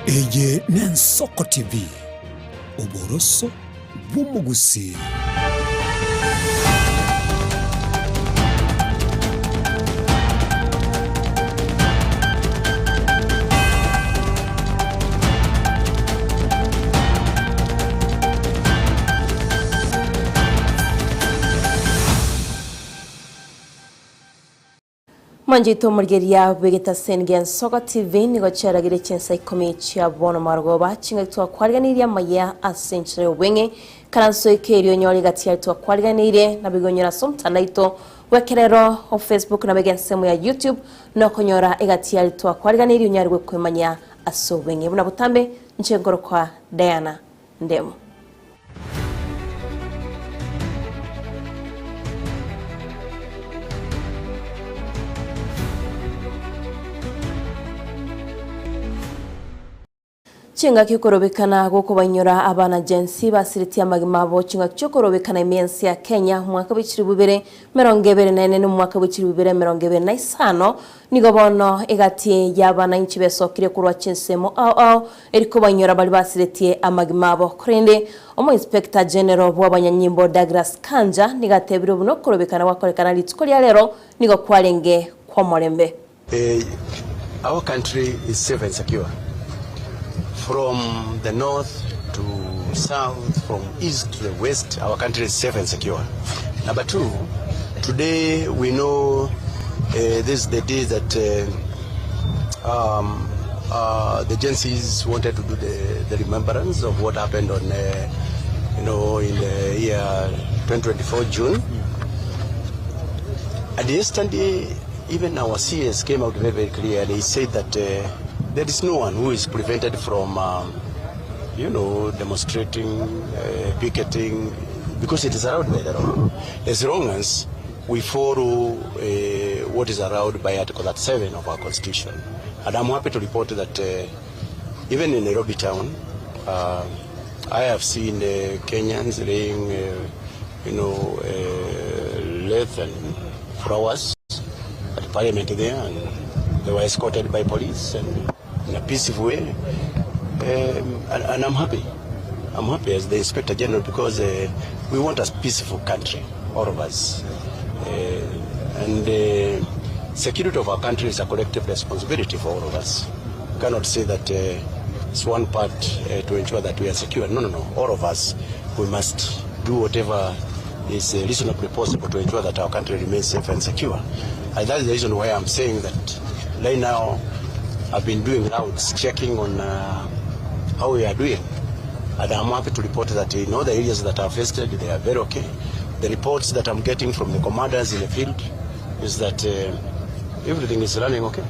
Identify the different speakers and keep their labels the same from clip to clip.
Speaker 1: Eye n'Ensoko TV oboroso bw'umugusi.
Speaker 2: Manjito murgeria vegeta sengen Ensoko TV nigo charagire Chinsa Ikomi chia bono margoba chinga twa kwalganiriya Amayia asenchre wenge karanso ikerio nyoli gatia twa kwalganire na bigonyora somtanaito wekerero o Facebook na begensemo ya YouTube no konyora igatia twa kwalganiriya nyarwe kwemanya aso wenge buna butambe nchengoro kwa Diana Ndemo. Chinga kikorobekana gukubanyura abana jensi basiriti amagimabo chinga cyokorobekana imensi ya Kenya mwaka w'ikiri bubere 2024 n'umwaka w'ikiri bubere 2025 nigo bono egati y'abana inchi besokire kurwa chinsemo eriko banyura bali basiriti amagimabo kurende omo inspector general w'abanyanyimbo Douglas Kanja nigatebiro buno korobekana wakorekana litsko lya lero nigo kwalenge kwa morembe.
Speaker 3: Our country is safe and secure. From the north to south, from east to the west, our country is safe and secure. Number two, today we know this is the day that the agencies wanted to do the remembrance of what happened on, in the year 2024 June. And yesterday, even our CS came out very, very clear. They said that there is no one who is prevented from, demonstrating, picketing, because it is allowed by the law. As long as we follow what is allowed by Article 37 of our Constitution. And I'm happy to report that even in Nairobi town, I have seen Kenyans laying, leaf and flowers at the parliament there, and they were escorted by police and in a peaceful way, and I'm happy. I'm happy as the Inspector General because we want a peaceful country, all of us. And security of our country is a collective responsibility for all of us. We cannot say that it's one part to ensure that we are secure. No. All of us, we must do whatever is reasonably possible to ensure that our country remains safe and secure. And that is the reason why I'm saying that right now I've been doing rounds, checking on how we are doing. And I'm happy to report that in all the areas that are affected, they are very okay. The reports that I'm getting from the commanders in the field is that everything is running okay.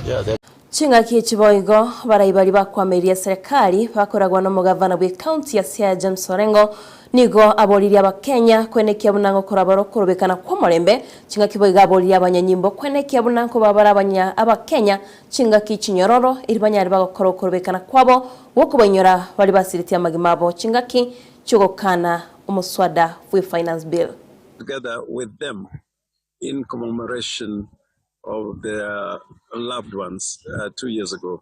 Speaker 3: Yeah.
Speaker 2: Chinga kichiboigo baraibali bakwameria serikali bakoragwa no mugavana bwe county ya Siaya James Orengo nigo aboliria abakenya kwenekia bunango korabaro korobekana kwa morembe chinga kiboiga aboliria abanyanyimbo kwenekia bunango babara abakenya chinga kichinyororo iribanyari bagokoro korobekana kwabo wokubanyora bali basiriti amagimabo chinga ki chogokana umuswada we finance bill
Speaker 4: together with them in commemoration of their loved ones 2 years ago,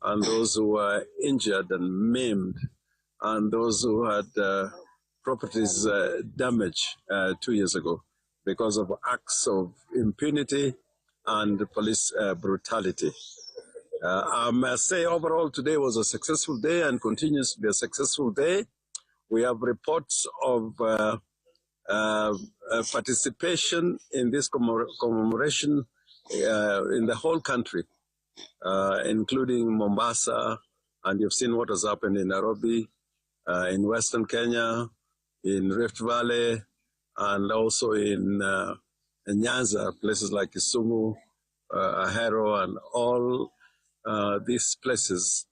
Speaker 4: and those who were injured and maimed, and those who had properties damaged 2 years ago because of acts of impunity and police brutality. I must say overall today was a successful day and continues to be a successful day. We have reports of participation in this commemoration in the whole country, including Mombasa, and you've seen what has happened in Nairobi, in Western Kenya, in Rift Valley, and also in Nyanza, places like Kisumu, Ahero, and all these places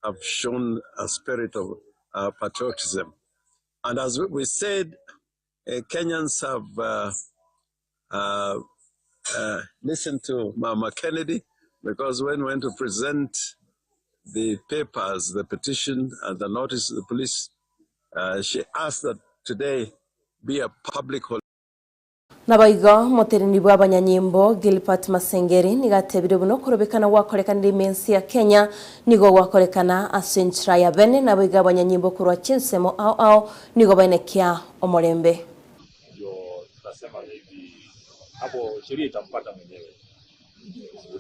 Speaker 4: have shown a spirit of patriotism. And as we said, Kenyans have listened to Mama Kennedy, because when we went to present the papers, the petition, and the notice to the police, she asked that today be a public holiday.
Speaker 2: Nabaigo moterini bwa abanyanyimbo Gilbert Masengeri nigatebire buno kurobekana wakorekana imensi ya Kenya nigo wakorekana asenchra ya bene nabaiga abanyanyimbo kurwa Chinsa mo ao nigo banekia omorembe.
Speaker 5: Ndio tunasema hivi hapo sheria itampata mwenyewe.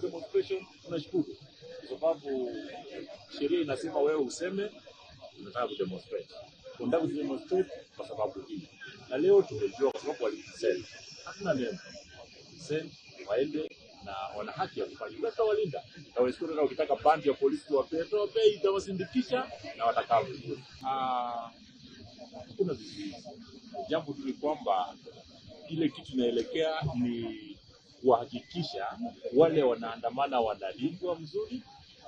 Speaker 5: Demonstration tunashukuru kwa sababu sheria inasema wewe useme unataka kudemonstrate. Unataka kudemonstrate kwa sababu hii. Na leo tumejua kwa sababu walisema hatuna neno. Send waende na wana haki ya kufanya. Utawalinda. Na wewe na ukitaka band ya polisi wapewe itawasindikisha na watakaa vizuri. Kuna vizuizi. Jambo tu ni kwamba ile kitu inaelekea ni kuhakikisha wale wanaandamana wanalindwa mzuri,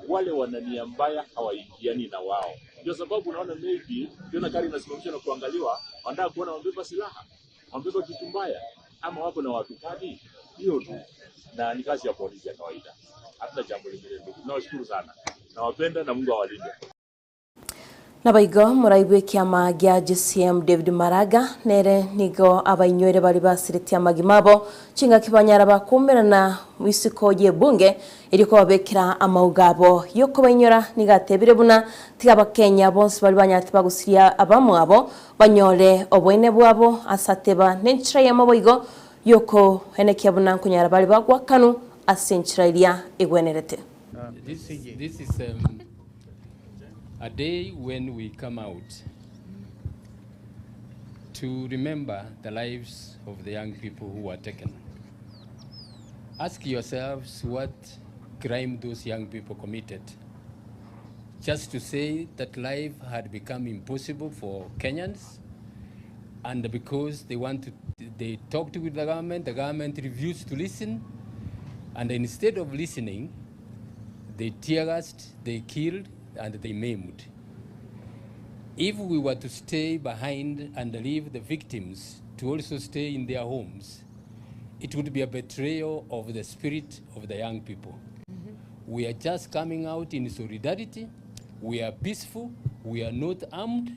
Speaker 5: wale wanania mbaya hawaingiani na wao. Ndio sababu unaona maybe ukiona gari inasimamishwa na kuangaliwa, wanataka kuona wamebeba silaha, wamebeba kitu mbaya ama wako na watu kadi. Hiyo tu na ni kazi ya polisi ya kawaida. Hata jambo lingine ndio. Nawashukuru sana. Nawapenda na Mungu awalinde.
Speaker 2: Nabaigo muraibwe kiama gya GCM David Maraga nere nigo abainywere bari basiriti amagimabo chinga kibanyara bakumira na wisiko ye bunge iriko babekira amaugabo yoko bainyora nigatebire buna tigaba Kenya bonse bari banyati bagusiria abamwabo banyore obwene bwabo asateba nenchira ya maboigo yoko henekia buna kunyara bari bagwa kanu asenchira ilia egwenerete.
Speaker 6: This is a day when we come out to remember the lives of the young people who were taken. Ask yourselves what crime those young people committed. Just to say that life had become impossible for Kenyans, and because they talked with the government refused to listen, and instead of listening, they tear gassed, they killed, and they maimed. If we were to stay behind and leave the victims to also stay in their homes, it would be a betrayal of the spirit of the young people. We are just coming out in solidarity. We are peaceful. We are not armed.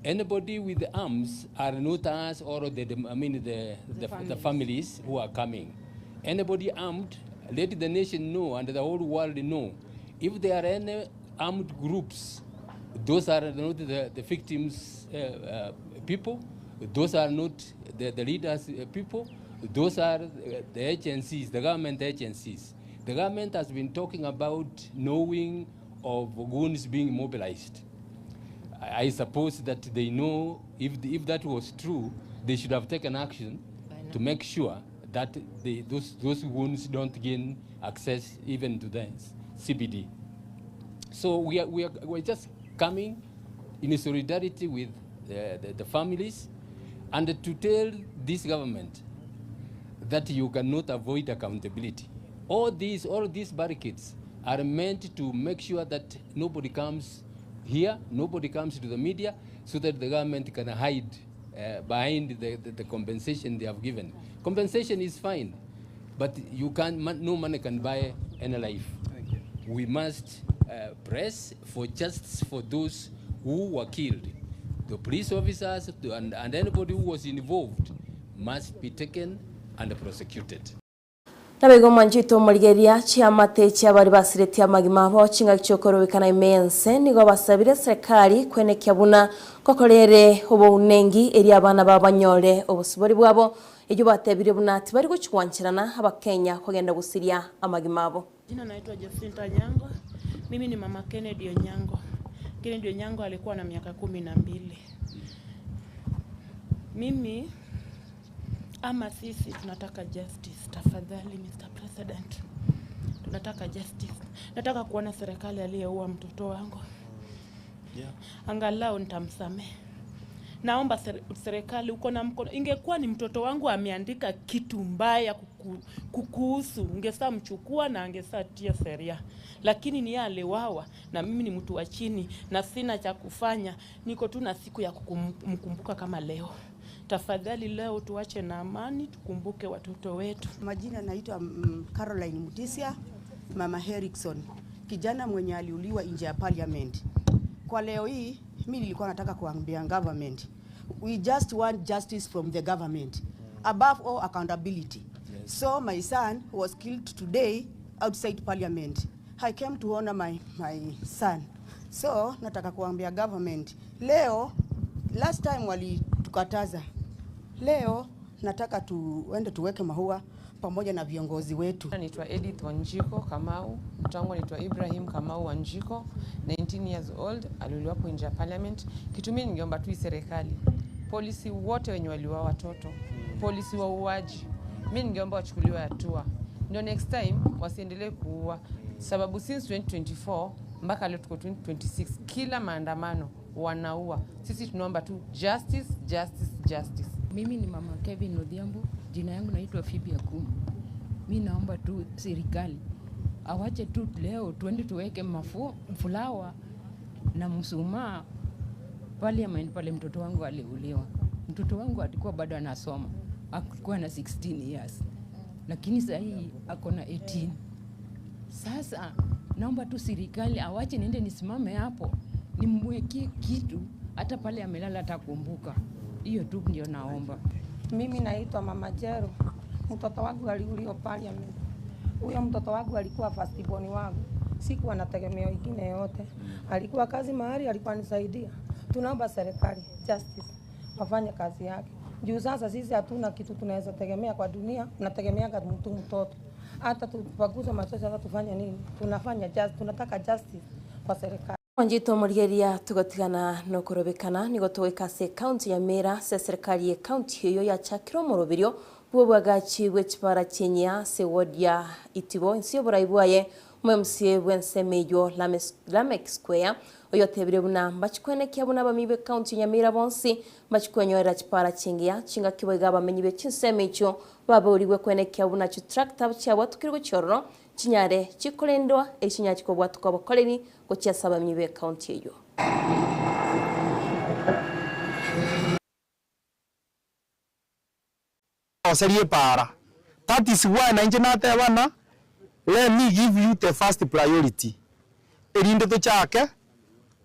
Speaker 6: Anybody with arms are not us or the families who are coming. Anybody armed, let the nation know and the whole world know. If there are any armed groups, those are not the victims people, those are not the leaders people, those are the agencies, the government agencies. The government has been talking about knowing of goons being mobilized. I suppose that they know if that was true, they should have taken action to make sure that those goons don't gain access even to the CBD. So we're just coming in solidarity with the families and to tell this government that you cannot avoid accountability. All these barricades are meant to make sure that nobody comes here, nobody comes to the media, so that the government can hide behind the compensation they have given. Compensation is fine, but no money can buy any life. We must press for justice for those who were killed. The police officers and anybody who was involved must be taken and prosecuted.
Speaker 2: Nabego manjito maligeria chiamate cyabari basireti amagima bo chinga cyokoro bikana imense nigo basabire serikali kwene kyabuna kokorere ubunengi eri abana babanyore obusubori bwabo ejo batebire bunati bari gucwankirana abakenya kugenda gusiria amagima bo.
Speaker 7: Jina naitwa Jacinta Nyango. Mimi ni mama Kennedy Onyango. Kennedy Onyango alikuwa na miaka 12. Mimi ama sisi tunataka justice, tafadhali Mr. President. Tunataka justice. Nataka kuona serikali aliyeua mtoto wangu. Angalau nitamsamehe. Naomba serikali uko na mkono. Ingekuwa ni mtoto wangu ameandika kitu mbaya kukuhusu, ungesaa mchukua na angesaa tia sheria. Lakini ni yale wawa na mimi ni mtu wa chini na sina cha kufanya. Niko tu na siku ya kumkumbuka kama leo. Tafadhali leo tuache na amani, tukumbuke watoto wetu.
Speaker 8: Majina naitwa Caroline Mutisia, Mama Erickson, kijana mwenye aliuliwa nje ya parliament. Kwa leo hii mimi nilikuwa nataka kuambia government, we just want justice from the government. above all accountability. So my son was killed today outside parliament. I came to honor my son. So nataka kuambia government leo, last time walitukataza, leo nataka tuende tuweke mahua pamoja na viongozi wetu.
Speaker 9: Naitwa Edith Wanjiko Kamau, mtangu naitwa Ibrahim Kamau Wanjiko, 19 years old, aliuliwa hapo nje ya parliament. Kitu mimi ningeomba tu serikali, polisi wote wenye waliua watoto, polisi wa uaji, mimi ningeomba wachukuliwe hatua. Ndio next time wasiendelee kuua, sababu since 2024 mpaka leo tuko 2026 kila maandamano wanaua. Sisi tunaomba tu justice, justice, justice.
Speaker 10: Mimi ni mama Kevin Odhiambo, jina yangu naitwa Phoebe Ikomi. Mimi naomba tu serikali awache tu leo tuende tuweke mfulawa na mshumaa parliament pale mtoto wangu aliuliwa. Mtoto wangu alikuwa bado anasoma, alikuwa na 16 years. Lakini sasa hii ako na 18. Sasa naomba tu serikali awache niende nisimame hapo nimwekee kitu hata pale amelala atakumbuka. Hiyo tu ndio naomba.
Speaker 11: Mimi naitwa Mama Jero. Mtoto wangu aliuliwa parliament. Huyo mtoto wangu alikuwa first born wangu. Sikuwa na tegemeo ingine yote. Alikuwa kazi mahali, alikuwa nisaidia. Tunaomba serikali justice wafanye kazi yake. Juu sasa sisi hatuna kitu tunaweza tegemea kwa dunia, tunategemea kwa mtoto. Hata tupaguze machozi hata tufanye nini? Tunataka justice kwa serikali.
Speaker 2: Wanjito murigeria tugotigana no kurobekana nigo twekase county ya Mera se serikali ya county hiyo ya Chakiro murobirio bwo bwagachi bwechipara chenya se wodia itibo insio buraibwaye mwemsie bwensemeyo Lamek Square oyo tebire buna bachikwene kyabuna bamibe county ya Mera bonsi bachikwenyorera chipara chengia chinga kibega bamenyibe chinsemecho baburiwe kwene kyabuna chi tractor cyabo tukirgo chorro chinyare chikolendwa echinyaki ko bwatuko bokoleni ko cyasaba myibe county eyo.
Speaker 12: Oserie para. That is why na inje nate bana, let me give you the first priority. Erinde to chake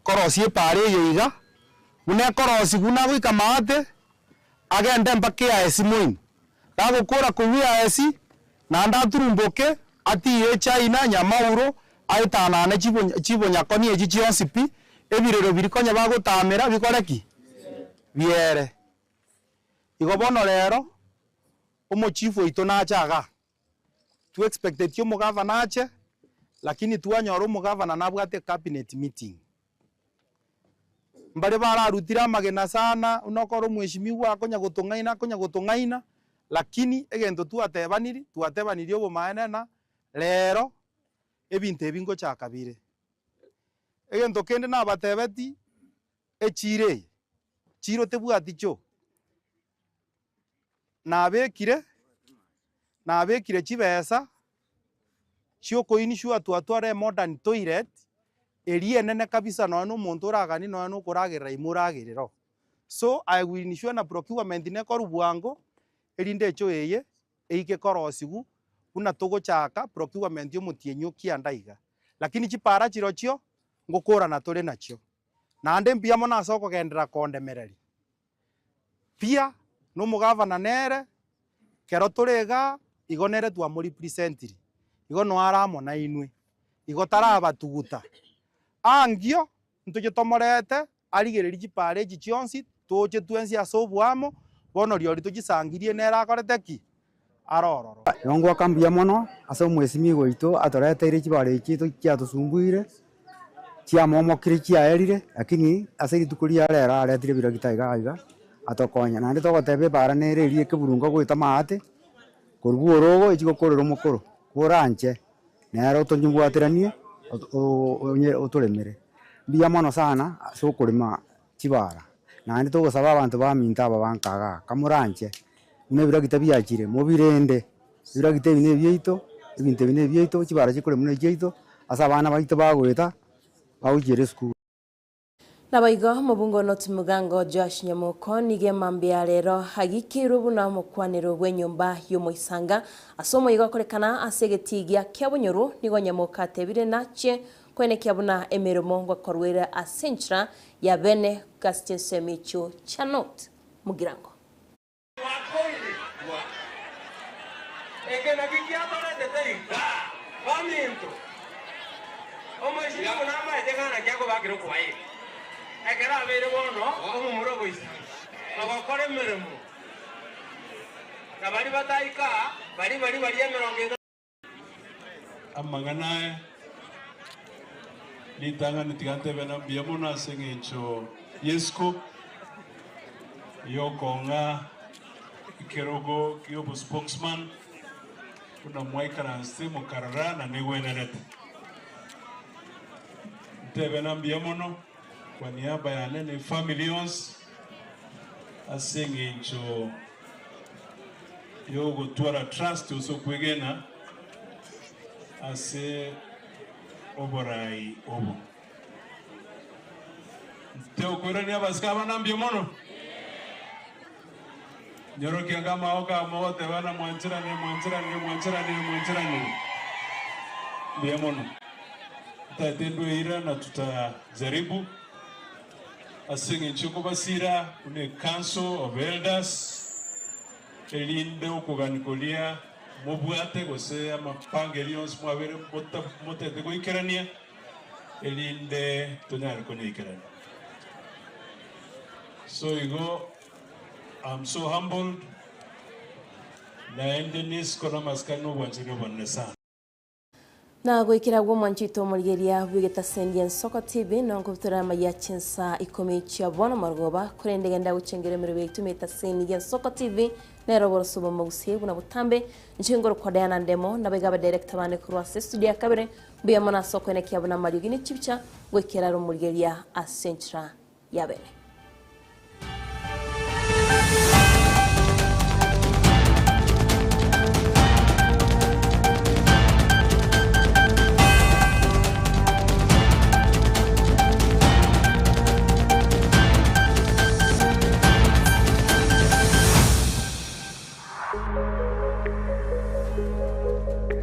Speaker 12: korosie pare yoiga. Une korosi guna gwika mate agende mpake ya esimoin. Dago kora kuwia esi na ndaturumboke ati ye China nyamauro aitana na chibo nyakoni eji chionsipi ebirero birikonya bagotamera bikoreki biere igobono rero omochifu ito nachaga tu expected yo mugavana ache lakini tuanyoro mugavana nabwate cabinet meeting mbare bararutira magena sana unokoro mweshimiwa akonya gotungaina lakini egento tuatebaniri obo maenena lero ebintu ebingo chakabire egento kende nabatebeti chiro tebwati cho nabekire chibesa chiokoini shua twatware modern toilet erienene kabisa no muntu uragani no kuragirira imuragiriro so I will ensure na procurement ne korubwango erinde cho eye eike korosigu kuna togo chaka procurement yo mutienyo kiandaiga lakini chipara chirochio ngukura na tore nacho na ande mpia mona soko gendera kondemereri pia no mugavana nere kero torega igonere twa muri presentiri igo no aramo na inwe igo taraba tuguta angio ntoje tomorete arigereri chipare chichionsi toje twensi asobwamo bono riori tugisangirie nera akorete ki arororo
Speaker 13: yongwa kambia mono ase mwesimi goito atoreteire chibare chito kiatusumbuire chia momo kire chia erire lakini ase gitukuria rera aretire biragitaiga atokonya nande togotebe bara nererie keburungo goita maate koruorogo ichigo korero mokoro koranche nero tonjubwateranie otoremere bia mono sana so kurima chibara nande togosaba abantu baminta babankaga kamuranche nebiragita byakire mubirende biragite bine byeito ibinte bine byeito chibara chikore mune byeito asa abana baito bagweta bawugire school
Speaker 2: Nabaigo mubungo noti mugango Josh Nyamuko nige mambia rero hagikiru buna mukwaniro gwenyumba yomoisanga asomo igakorekana asegetigia kyabonyoro nigo Nyamuka tebire nache kwene kyabuna emeromo gwakorwera asentra ya bene gastin semicho chanot mugirango
Speaker 14: Eke na kiki atore teteri. Paminto. Omo shiri munama etekana kyako bakiro kwaye. Ekera abere bono omo murogo isi. Bagokore mirimo. Kabali bataika bali emerongo
Speaker 15: amanganae litanga nitigante bena biamona sengecho yesko yokonga ikerogo kiyobo spokesman kuna mwaikara nsimu karara na niwenerete tebena biamono kwa niaba ya nene familions asengecho yogo twara trust usokwegena ase oborai obo teo kwera ni abaskaba na mbiomono nyoro kianga maoka mote bana mwanchira ni mbiomono tatendo ira na tutajaribu asinge nchoko basira une council of elders elinde okuganikolia mobwate gose amapangelions mwabere motete goikerania elinde tonyar konikerania. So I'm so humbled na endenis kona maskano wanjiro bonesa
Speaker 2: na gwikira gwo mwanchito murigeria bwigeta Sendian Soko TV nongobutura Amayia Chinsa Ikomi chia bona margoba kurendegenda gucengere mirwe itumita Sendian Soko TV nero borosubo mugusie buna butambe njengoro kodana ndemo nabegaba director bane kurwa studio ya kabere biyamana soko ene kyabuna marigini chipicha gwikira ro murigeria asentra yabene.